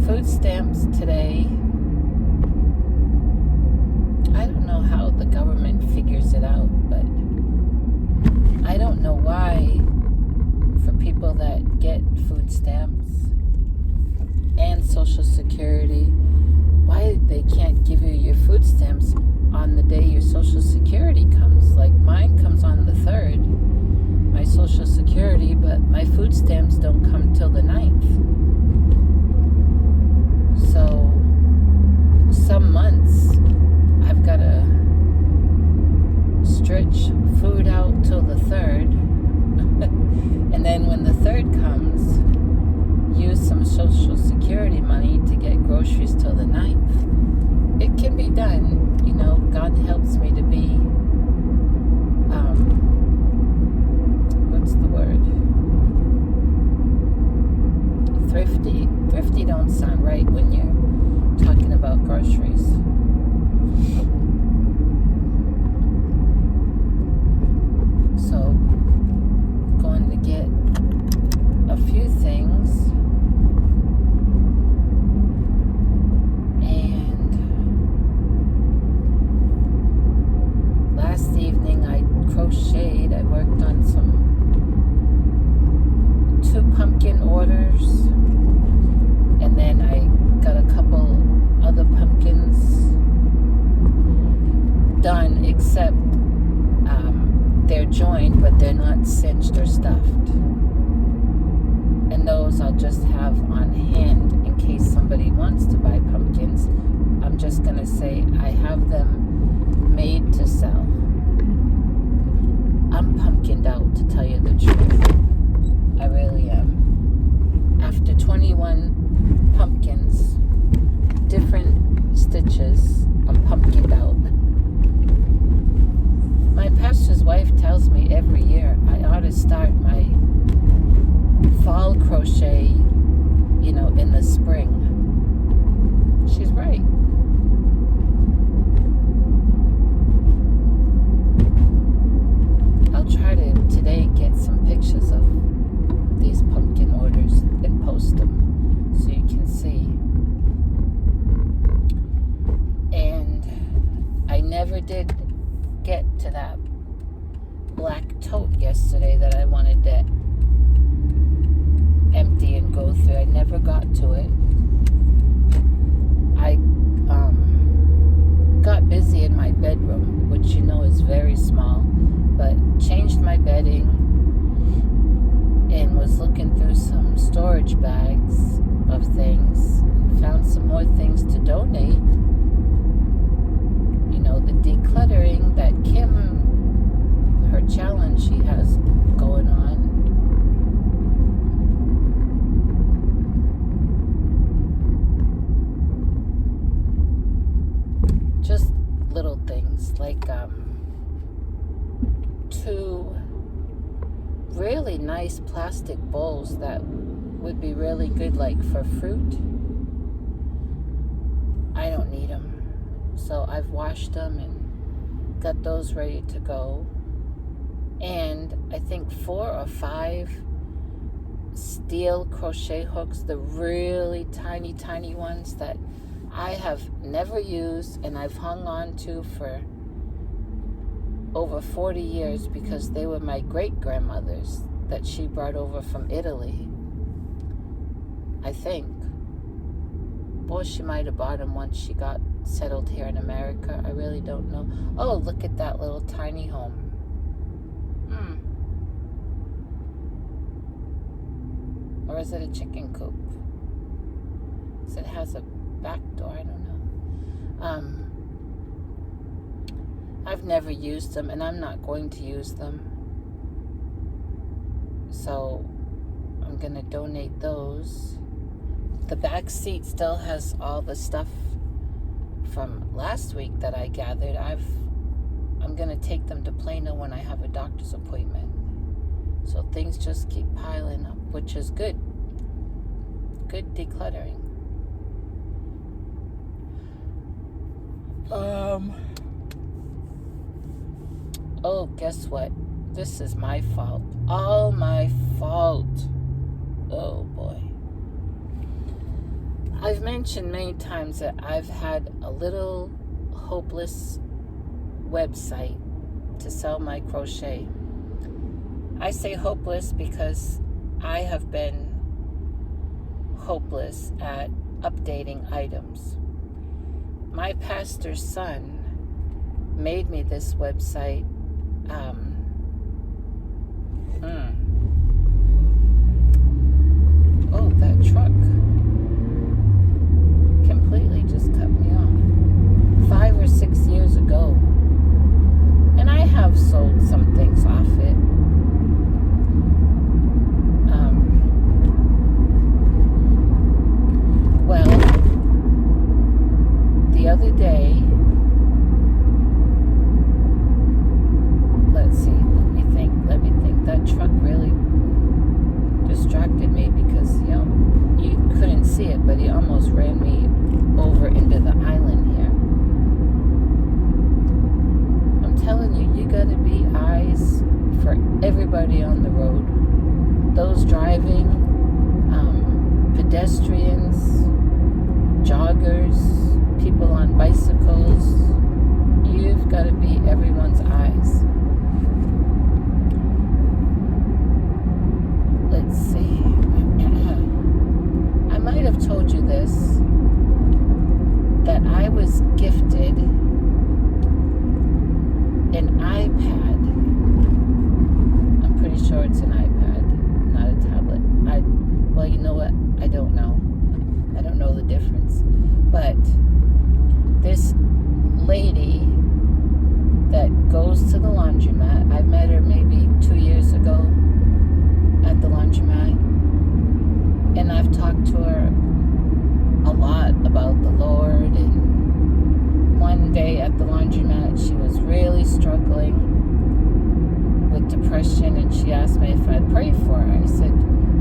food stamps today. I don't know how the government figures it out, but I don't know why for people that get food stamps and Social Security, why they can't give you your food stamps on the day your Social Security comes. Like mine comes on the 3rd, my Social Security, but my food stamps don't come till the 9th. So some months I've got to stretch food out till the 3rd, and then when the 3rd comes, use some Social Security money to get groceries till the 9th. It can be done, you know. God helps me to be, what's the word? Thrifty. Thrifty don't sound right when you're talking about groceries. So, going to get a few things, and last evening I crocheted. I worked on 2 pumpkin orders, and then I got a couple other pumpkins done, except they're joined, but they're not cinched or stuffed. And those I'll just have on hand in case somebody wants to buy pumpkins. I'm just going to say I have them made to sell. I'm pumpkined out, to tell you the truth. I really am. After 21 pumpkins, different stitches, I'm pumpkined out. My pastor's wife tells me every year I ought to start my fall crochet, you know, in the spring. She's right. I'll try to today get some pictures of these pumpkin orders and post them so you can see. And I never did get to that black tote yesterday that I wanted to empty and go through. I never got to it. I got busy in my bedroom, which you know is very small, but changed my bedding and was looking through some storage bags of things. Found some more things to donate. You know, the decluttering that Kim, her challenge she has going on. Just little things like 2 really nice plastic bowls that would be really good, like for fruit. I don't need them. So I've washed them and got those ready to go. And I think 4 or 5 steel crochet hooks, the really tiny, tiny ones that I have never used and I've hung on to for over 40 years because they were my great-grandmother's that she brought over from Italy, I think. Or she might have bought them once she got settled here in America. I really don't know. Oh, look at that little tiny home. Or is it a chicken coop? So it has a back door. I don't know. I've never used them, and I'm not going to use them. So I'm going to donate those. The back seat still has all the stuff from last week that I gathered. I'm going to take them to Plano when I have a doctor's appointment. So things just keep piling up, which is good. Good decluttering. Oh, guess what? This is my fault. All my fault. Oh, boy. I've mentioned many times that I've had a little hopeless website to sell my crochet. I say hopeless because I have been hopeless at updating items. My pastor's son made me this website. Oh, that truck completely just cut me off 5 or 6 years ago. And I have sold some things off it. Well, the other day, let's see, let me think. That truck really distracted me because, you couldn't see it, but he almost ran me over into the island here. I'm telling you, you gotta be eyes for everybody on the road. Those driving, pedestrians, joggers, people on bicycles. You've got to be everyone's eyes. Let's see. I might have told you this, that I was gifted an iPad. I'm pretty sure it's an iPad, not a tablet. Well, you know what? I don't know. I don't know the difference. But this lady that goes to the laundromat, I met her maybe 2 years ago at the laundromat, and I've talked to her a lot about the Lord. And one day at the laundromat, she was really struggling with depression, and she asked me if I'd pray for her. I said,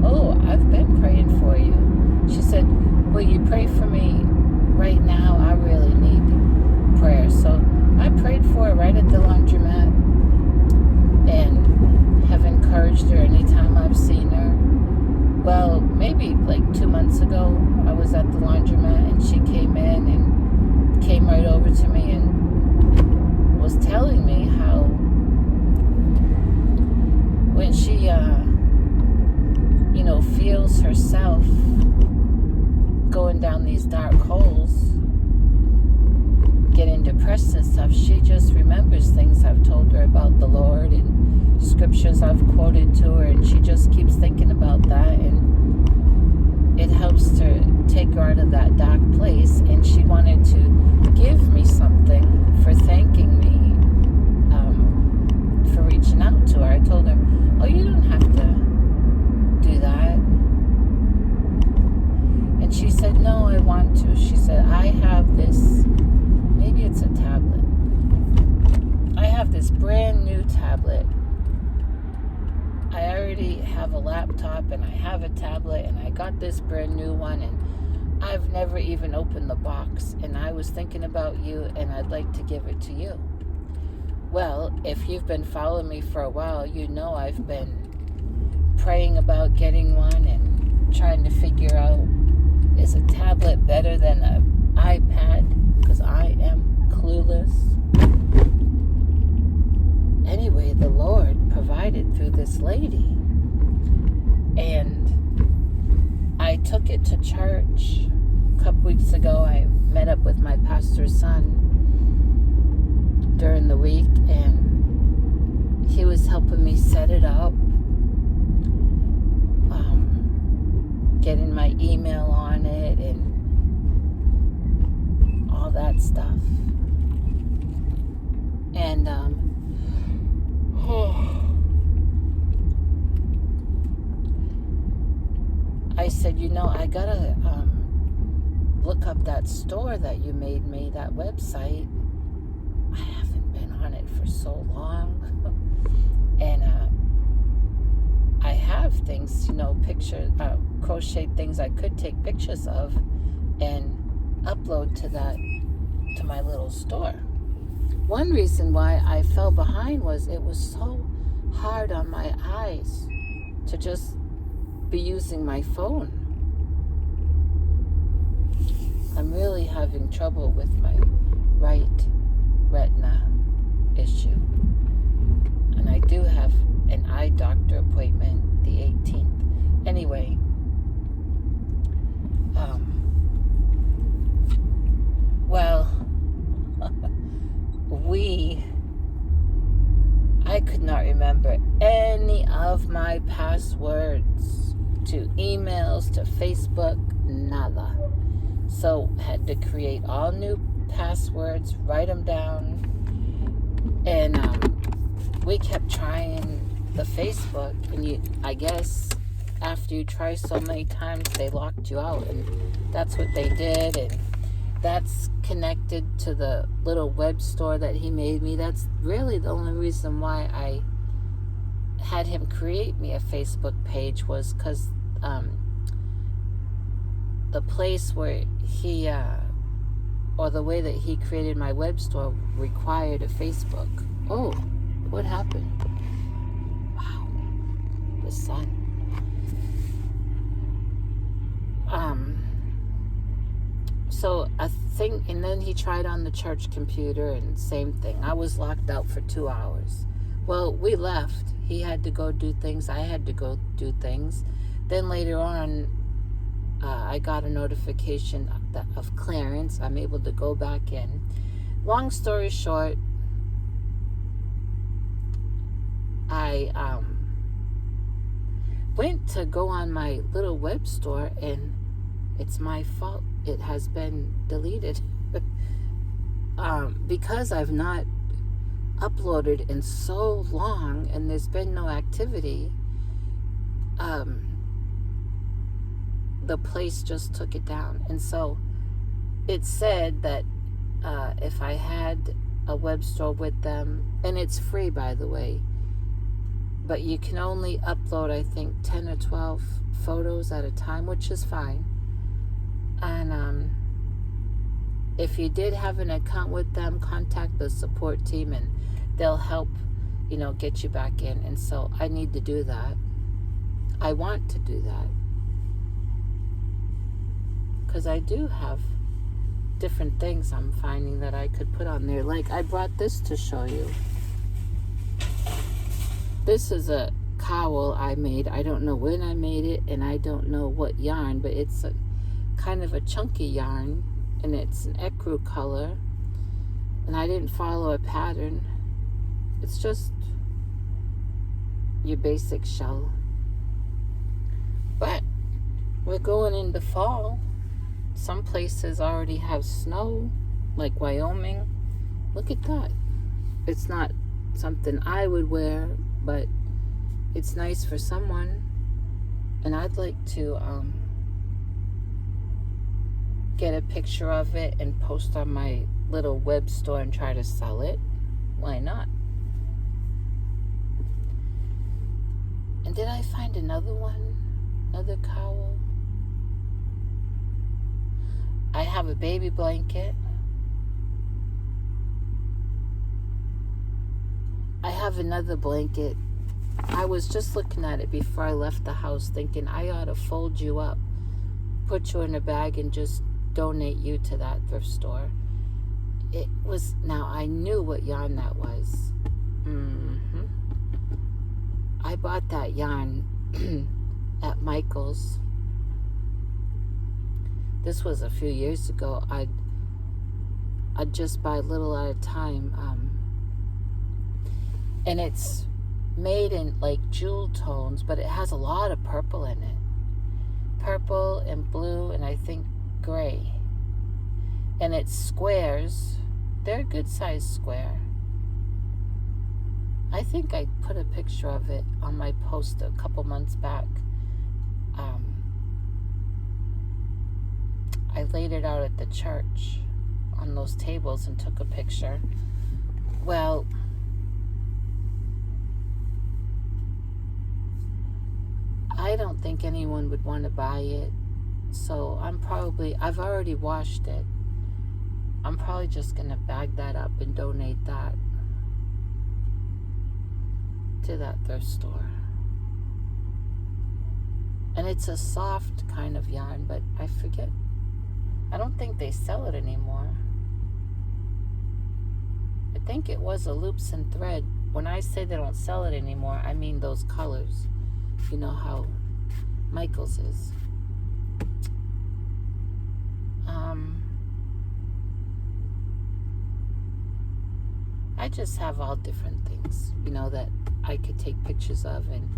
"Oh, I've been praying for you." She said, "Will you pray for me right now? I really need prayer." So I prayed for her right at the laundromat and have encouraged her anytime I've seen her. Well, maybe like 2 months ago, I was at the laundromat and she came in and came right over to me and was telling me how when she, feels herself going down these dark holes, getting depressed and stuff, she just remembers things I've told her about the Lord and scriptures I've quoted to her, and she just keeps thinking about that, and it helps to take her out of that dark place. And she wanted to give me something for thanking me for reaching out to her. I told her, "Oh, you don't have to do that." And she said, "No, I want to." She said, "I have this," maybe it's a tablet. "I have this brand new tablet. I already have a laptop and I have a tablet, and I got this brand new one, and I've never even opened the box, and I was thinking about you, and I'd like to give it to you." Well, if you've been following me for a while, you know I've been praying about getting one and trying to figure out, is a tablet better than an iPad? Because I am clueless. Anyway, the Lord provided through this lady, and I took it to church a couple weeks ago. I met up with my pastor's son during the week, and he was helping me set it up, getting my email on it and all that stuff. And I said, I gotta look up that store that you made me, that website. I haven't been on it for so long. And I have things, pictures, crocheted things I could take pictures of and upload to my little store. One reason why I fell behind was it was so hard on my eyes to just be using my phone. having trouble with my right retina issue. And I do have an eye doctor appointment the 18th. Anyway, I could not remember any of my passwords to emails, to Facebook, nada. So had to create all new passwords, write them down, and we kept trying the Facebook, and I guess after you try so many times, they locked you out, and that's what they did, and that's connected to the little web store that he made me. That's really the only reason why I had him create me a Facebook page, was because the place where he, or the way that he created my web store required a Facebook. Oh, what happened? Wow, the sun. So I think, and then he tried on the church computer, and same thing. I was locked out for 2 hours. Well, we left. He had to go do things. I had to go do things. Then later on, I got a notification of clearance. I'm able to go back in. Long story short, I went to go on my little web store, and it's my fault. It has been deleted because I've not uploaded in so long, and there's been no activity. The place just took it down, and so it said that if I had a web store with them, and it's free, by the way, but you can only upload, I think, 10 or 12 photos at a time, which is fine. And if you did have an account with them, contact the support team, and they'll help, get you back in. And so I need to do that. I want to do that, because I do have different things I'm finding that I could put on there. Like, I brought this to show you. This is a COWL I made. I don't know when I made it, and I don't know what yarn, but it's a kind of a chunky yarn, and it's an ecru color, and I didn't follow a pattern. It's just your basic shell. But we're going into fall. Some places already have snow, like Wyoming. Look at that. It's not something I would wear, but it's nice for someone. And I'd like to get a picture of it and post on my little web store and try to sell it. Why not? And did I find another one? Another COWL? I have a baby blanket. I have another blanket. I was just looking at it before I left the house, thinking I ought to fold you up, put you in a bag, and just donate you to that thrift store. It was, now I knew what yarn that was. I bought that yarn at Michael's. This was a few years ago. I'd just buy little at a time. And it's made in like jewel tones, but it has a lot of purple in it. Purple and blue, and I think gray. And it's squares. They're a good size square. I think I put a picture of it on my post a couple months back. I laid it out at the church on those tables and took a picture. Well, I don't think anyone would want to buy it, so I've already washed it. I'm probably just going to bag that up and donate that to that thrift store. And it's a soft kind of yarn, but I forget. I don't think they sell it anymore. I think it was a loops and thread. When I say they don't sell it anymore, I mean those colors. You know how Michael's is. I just have all different things, that I could take pictures of and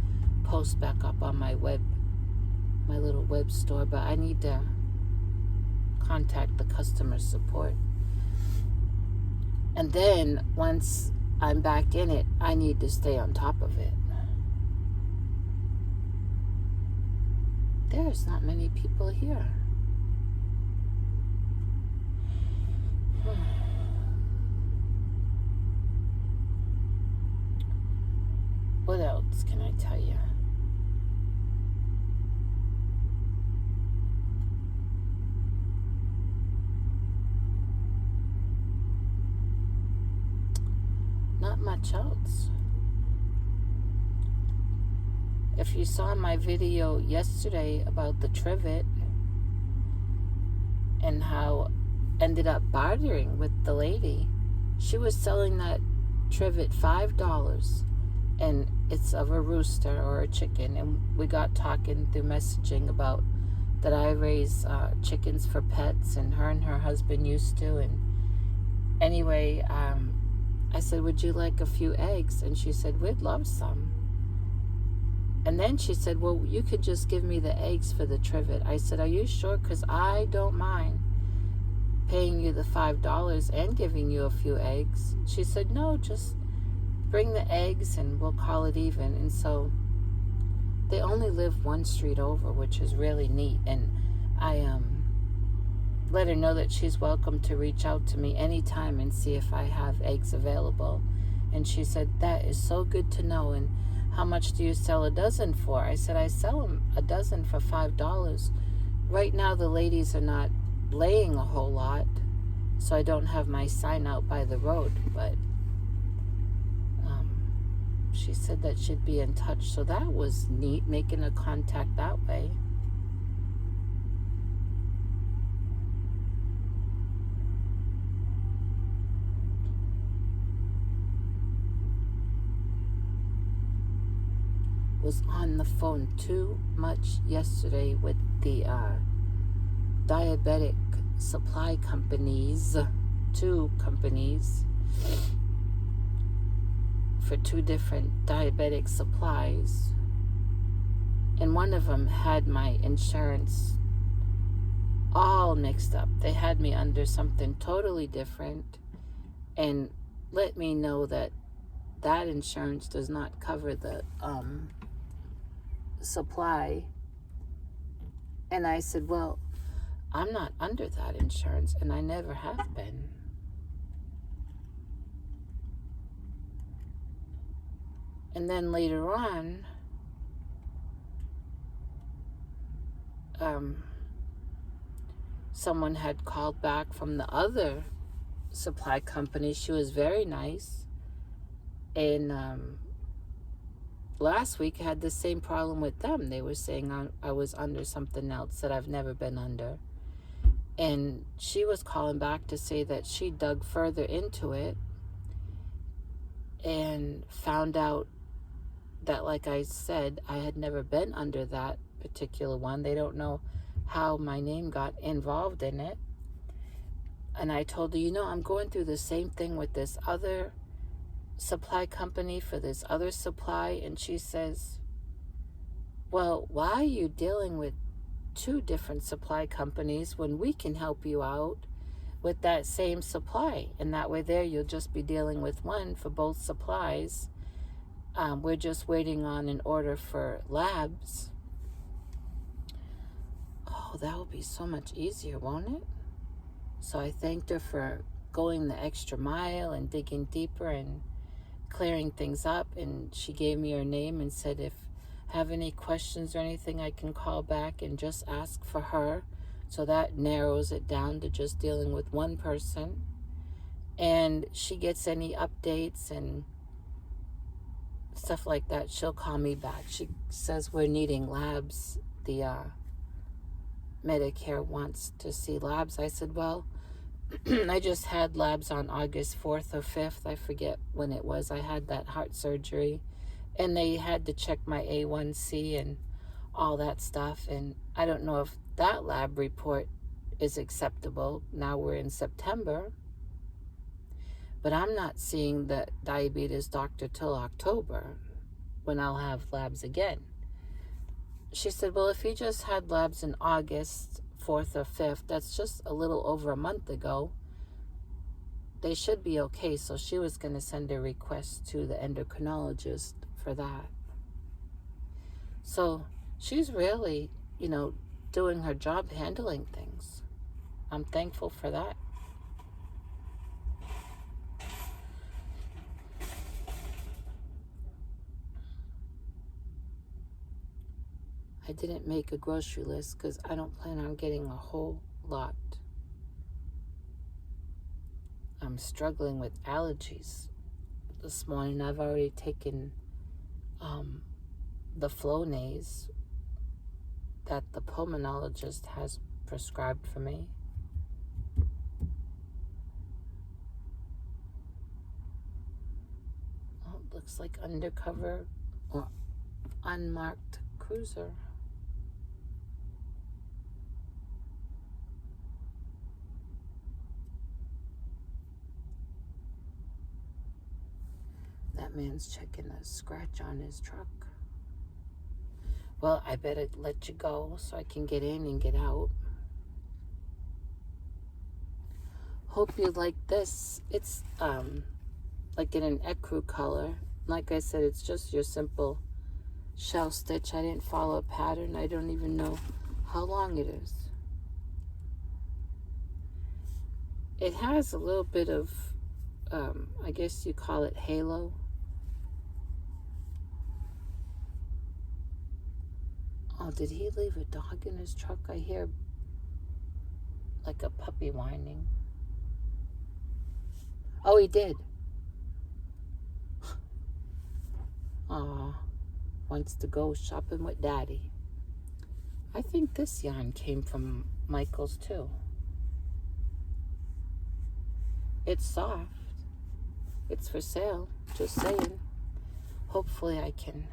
post back up on my little web store, but I need to contact the customer support. And then once I'm back in it, I need to stay on top of it. There's not many people here. What else can I tell you? Not much else. If you saw my video yesterday about the trivet and how I ended up bartering with the lady, she was selling that trivet $5, and it's of a rooster or a chicken, and we got talking through messaging about that I raise chickens for pets, and her husband used to. And anyway, I said, would you like a few eggs? And she said, we'd love some. And then she said, well, you could just give me the eggs for the trivet. I said, are you sure? Because I don't mind paying you the $5 and giving you a few eggs. She said, no, just bring the eggs and we'll call it even. And so they only live one street over, which is really neat. And I let her know that she's welcome to reach out to me anytime and see if I have eggs available. And she said, that is so good to know. And how much do you sell a dozen for? I said, I sell them a dozen for $5. Right now, the ladies are not laying a whole lot, so I don't have my sign out by the road. But she said that she'd be in touch, so that was neat, making a contact that way. Was on the phone too much yesterday with the diabetic supply companies, 2 companies for 2 different diabetic supplies, and one of them had my insurance all mixed up. They had me under something totally different and let me know that insurance does not cover the supply. And I said, well, I'm not under that insurance, and I never have been. And then later on, someone had called back from the other supply company. She was very nice. And last week I had the same problem with them. They were saying I was under something else that I've never been under. And she was calling back to say that she dug further into it and found out that, like I said, I had never been under that particular one. They don't know how my name got involved in it. And I told her, I'm going through the same thing with this other supply company for this other supply. And she says, well, why are you dealing with 2 different supply companies when we can help you out with that same supply? And that way there, you'll just be dealing with one for both supplies. We're just waiting on an order for labs. Oh, that will be so much easier, won't it? So I thanked her for going the extra mile and digging deeper and clearing things up. And she gave me her name and said, if I have any questions or anything, I can call back and just ask for her. So that narrows it down to just dealing with one person. And she gets any updates and stuff like that, she'll call me back. She says we're needing labs. The Medicare wants to see labs. I said, well, I just had labs on August 4th or 5th. I forget when it was. I had that heart surgery, and they had to check my A1C and all that stuff. And I don't know if that lab report is acceptable. Now we're in September, but I'm not seeing the diabetes doctor till October, when I'll have labs again. She said, well, if you just had labs in August 4th or 5th, that's just a little over a month ago, they should be okay. So she was going to send a request to the endocrinologist for that. So she's really, doing her job, handling things. I'm thankful for that. I didn't make a grocery list because I don't plan on getting a whole lot. I'm struggling with allergies. This morning I've already taken the Flonase that the pulmonologist has prescribed for me. Oh, it looks like undercover or unmarked cruiser. That man's checking a scratch on his truck. Well, I better let you go so I can get in and get out. Hope you like this. It's like in an ecru color. Like I said, it's just your simple shell stitch. I didn't follow a pattern. I don't even know how long it is. It has a little bit of, I guess you call it halo. Oh, did he leave a dog in his truck? I hear like a puppy whining. Oh, he did. Aw, wants to go shopping with Daddy. I think this yarn came from Michael's too. It's soft. It's for sale. Just saying. Hopefully I can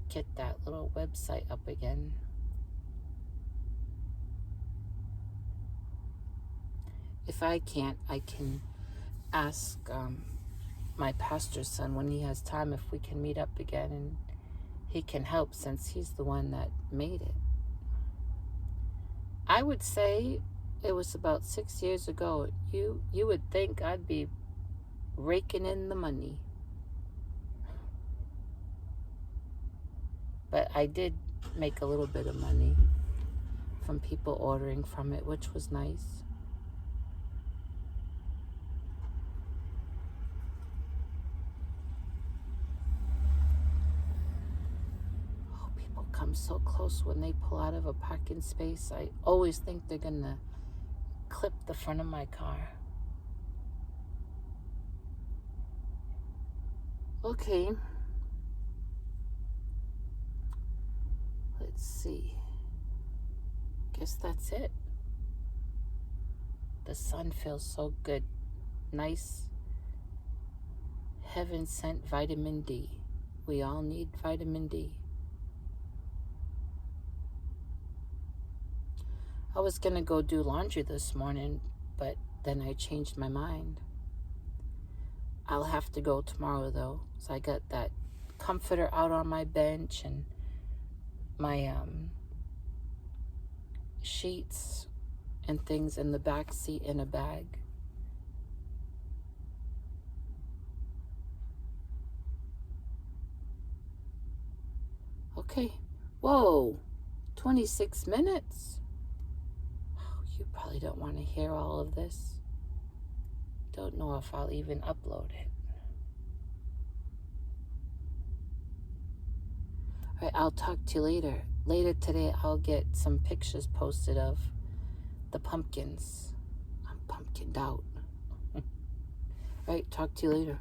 get that little website up again. If I can't, I can ask my pastor's son when he has time if we can meet up again and he can help since he's the one that made it. I would say it was about 6 years ago. You would think I'd be raking in the money. But I did make a little bit of money from people ordering from it, which was nice. Oh, people come so close when they pull out of a parking space. I always think they're gonna clip the front of my car. Okay. Let's see. Guess that's it. The sun feels so good. Nice, heaven sent vitamin D. We all need vitamin D. I was gonna go do laundry this morning, but then I changed my mind. I'll have to go tomorrow though. So I got that comforter out on my bench and my sheets and things in the back seat in a bag. Okay. Whoa, 26 minutes. Oh, you probably don't want to hear all of this. Don't know if I'll even upload it. All right, I'll talk to you later. Later today, I'll get some pictures posted of the pumpkins. I'm pumpkined out. All right, talk to you later.